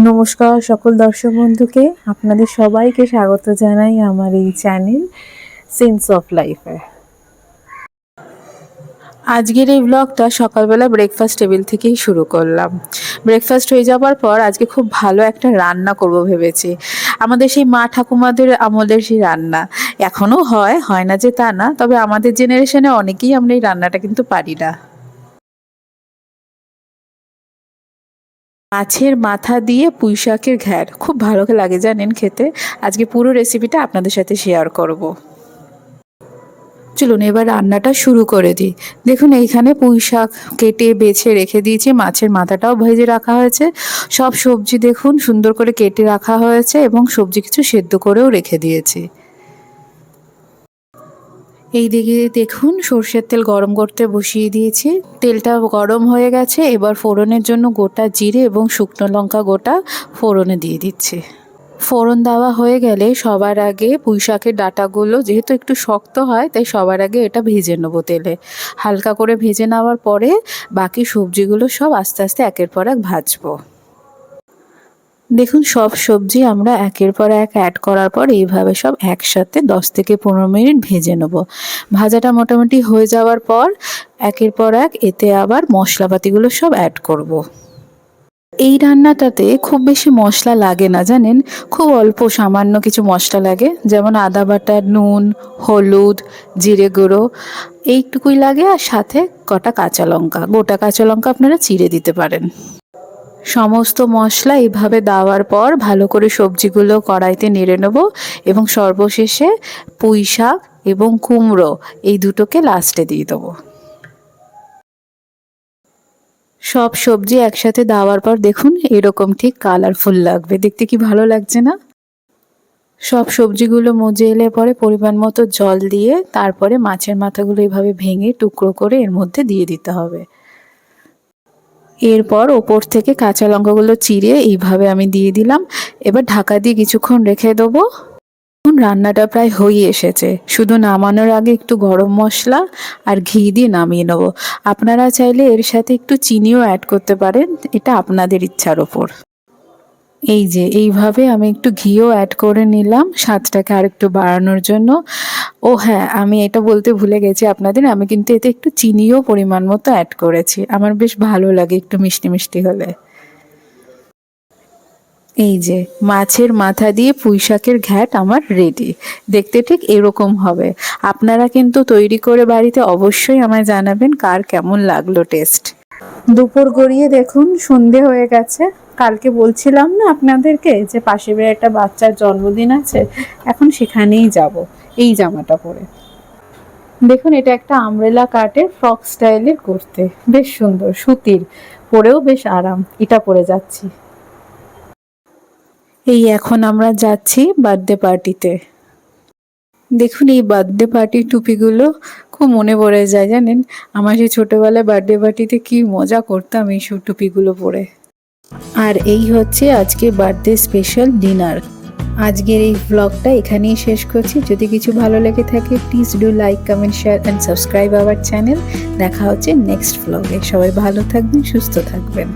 নমস্কার সকল দর্শক বন্ধুকে, আপনাদের সবাইকে স্বাগত জানাই আমার এই চ্যানেল সেন্স অফ লাইফে। আজকের এই ব্লগটা সকালবেলা ব্রেকফাস্ট টেবিল থেকেই শুরু করলাম। ব্রেকফাস্ট হয়ে যাওয়ার পর আজকে খুব ভালো একটা রান্না করব ভেবেছি। আমাদের সেই মা ঠাকুমাদের আমলের সেই রান্না এখনও হয় না যে তা না, তবে আমাদের জেনারেশনে অনেকেই আমরা এই রান্নাটা কিন্তু পারি না। মাছের মাথা দিয়ে পুঁই শাকের ঘ্যাট খুব ভালো লাগে জানেন খেতে। আজকে পুরো রেসিপিটা আপনাদের সাথে শেয়ার করব। চলুন এবার রান্নাটা শুরু করে দিই। দেখুন এইখানে পুঁই শাক কেটে বেছে রেখে দিয়েছি, মাছের মাথাটাও ভেজে রাখা হয়েছে, সব সবজি দেখুন সুন্দর করে কেটে রাখা হয়েছে এবং সবজি কিছু সেদ্ধ করেও রেখে দিয়েছি। এই দিকে দেখুন সর্ষের তেল গরম করতে বসিয়ে দিয়েছি, তেলটা গরম হয়ে গেছে। এবার ফোড়নের জন্য গোটা জিরে এবং শুকনো লঙ্কা গোটা ফোড়নে দিয়ে দিচ্ছি। ফোড়ন দেওয়া হয়ে গেলে সবার আগে পুঁই শাকের ডাঁটাগুলো যেহেতু একটু শক্ত হয় তাই সবার আগে এটা ভেজে নেবো তেলে। হালকা করে ভেজে নেওয়ার পরে বাকি সবজিগুলো সব আস্তে আস্তে একের পর এক ভাজবো। দেখুন সব সবজি আমরা একের পর এক অ্যাড করার পর এইভাবে সব একসাথে 10 থেকে 15 মিনিট ভেজে নেব। ভাজাটা মোটামুটি হয়ে যাওয়ার পর একের পর এক এতে আবার মশলাপাতিগুলো সব অ্যাড করব। এই রান্নাটাতে খুব বেশি মশলা লাগে না জানেন, খুব অল্প সামান্য কিছু মশলা লাগে, যেমন আদা বাটা, নুন, হলুদ, জিরে গুঁড়ো এইটুকুই লাগে, আর সাথে কটা কাঁচা লঙ্কা, গোটা কাঁচা লঙ্কা আপনারা চিড়ে দিতে পারেন। সমস্ত মশলা এইভাবে দেওয়ার পর ভালো করে সবজিগুলো কড়াইতে নেড়ে নেব এবং সর্বশেষে পুঁই শাক এবং কুমড়ো এই দুটোকে লাস্টে দিয়ে দেবো। সব সবজি একসাথে দেওয়ার পর দেখুন এরকম ঠিক কালারফুল লাগবে, দেখতে কি ভালো লাগছে না? সব সবজিগুলো মজে এলে পরে পরিমাণ মতো জল দিয়ে তারপরে মাছের মাথাগুলো এইভাবে ভেঙে টুকরো করে এর মধ্যে দিয়ে দিতে হবে। এরপর ওপর থেকে কাঁচা লঙ্কাগুলো চিড়ে এইভাবে আমি দিয়ে দিলাম। এবার ঢাকা দিয়ে কিছুক্ষণ রেখে দেবো। রান্নাটা প্রায় হয়ে এসেছে, শুধু নামানোর আগে একটু গরম মশলা আর ঘি দিয়ে নামিয়ে নেব। আপনারা চাইলে এর সাথে একটু চিনিও অ্যাড করতে পারেন, এটা আপনাদের ইচ্ছার ওপর। এই যে এইভাবে আমি একটু ঘিও অ্যাড করে নিলাম স্বাদটাকে আর একটু বাড়ানোর জন্য। ও হ্যাঁ, আমি এটা বলতে ভুলে গেছি আপনাদের, আমি কিন্তু এতে একটু চিনিও পরিমাণ মতো অ্যাড করেছি, আমার বেশ ভালো লাগে একটু মিষ্টি মিষ্টি হলে। এই যে মাছের মাথা দিয়ে পুঁই শাকের ঘ্যাট আমার রেডি, দেখতে ঠিক এরকম হবে। আপনারা কিন্তু তৈরি করে বাড়িতে অবশ্যই আমায় জানাবেন কার কেমন লাগলো টেস্ট। দুপুর গড়িয়ে দেখুন সন্ধে হয়ে গেছে। কালকে বলছিলাম না আপনাদেরকে যে পাশের বাড়ির একটা বাচ্চার জন্মদিন আছে, এখন সেখানেই যাব এই জামাটা পরে। দেখুন এটা একটা আমব্রেলা কাটের ফ্রক স্টাইলের করতে, বেশ সুন্দর সুতির, পরেও বেশ আরাম, এটা পরে যাচ্ছি। এই এখন আমরা যাচ্ছি বার্থডে পার্টিতে। দেখুন এই বার্থডে পার্টির টুপিগুলো খুব মনে পড়ে যায় জানেন, আমার সেই ছোটোবেলায় বার্থডে পার্টিতে কি মজা করতাম এইসব টুপিগুলো পরে। আর এই হচ্ছে আজকে বার্থডে স্পেশাল ডিনার। আজকের এই ব্লগটা এখানেই শেষ করছি। যদি কিছু ভালো লেগে থাকে please do like, comment, share and subscribe our channel. দেখা হচ্ছে নেক্সট ব্লগে। সবাই ভালো থাকবেন, সুস্থ থাকবেন।